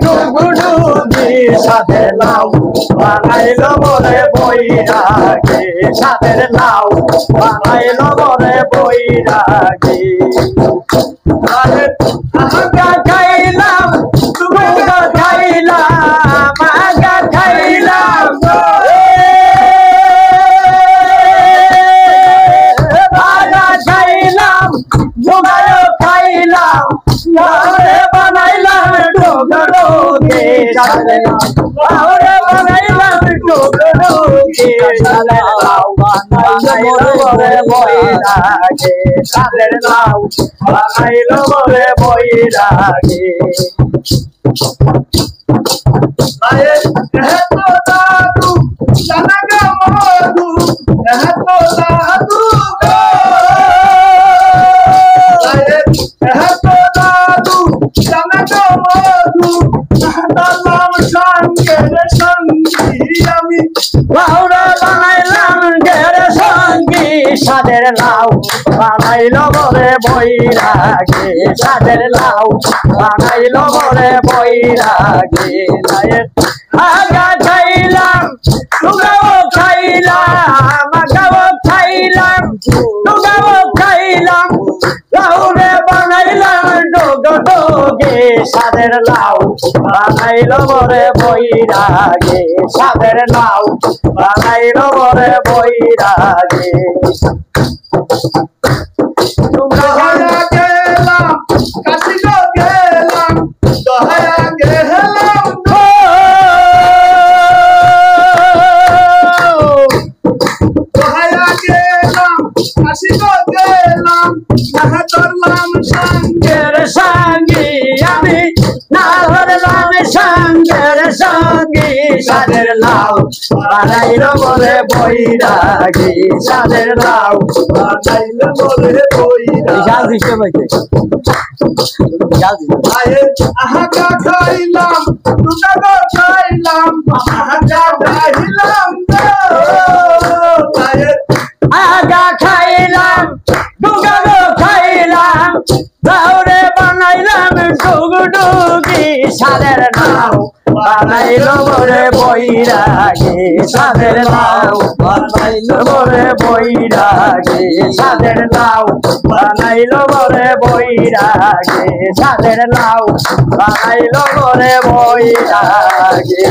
ডুগডুগি সাথের লাউ বানাইল মোরে বৈরাগী সাথের লাউ বানাইল মোরে বৈরাগী আগা খাইলাম তুগা খাইলাম আগা খাইলাম আগা খাইলাম দুগায়ও খাইলাম লাউরে বানাইলাম ডুগডুগি সাথের লাউরে বানাইলাম ডুগডুগি সাথের লাউ বানাইল মোরে বৈরাগী সাথের লাউ বানাইল মোরে বৈরাগী আয়ে এতো দাদু জানাগা মধু এতো দাদু গো আয়ে এতো দাদু জানাগা মধু দালাম সঙ্গে সঙ্গী আমি লাউরা বানাইলাম গের সঙ্গী সাদের লাউ বানাইল মোরে বৈরাগী সাদের লাউ বানাইল মোরে বৈরাগী আগা খাইলাম তুগাও খাইলাম আগাও খাইলাম তুগাও খাইলাম লাউরে বানাইলাম ডুগডুগি সাদের লাউ বানাইল মোরে বৈরাগী সাদের লাউ বানাইল মোরে বৈরাগী তোমরা গেলাম কাশিগো গেলাম দহায়া গেলাম দহায়া গেলাম কাশিগো গেলাম না ধরলাম সঙ্গের সঙ্গী আমি না ধরলাম সঙ্গের সঙ্গী সাদের লাউ বানাইল মোরে বৈরাগী সাদের লাউ বানাইল মোরে বৈরাগী আয়ে আহাগা খাইলাম তুগা খাইলাম আহাগা খাইলাম আয়ে আগা খাইলাম তুগা খাইলাম লাউরে বানাইলাম ডুগডুগি সাদের লাউ বানাইল মোরে বৈরাগী সাদের লাউ বানাইল মোরে বৈরাগী সাদের লাউ বানাইল মোরে বৈরাগী সাদের লাউ বানাইল মোরে বৈরাগী।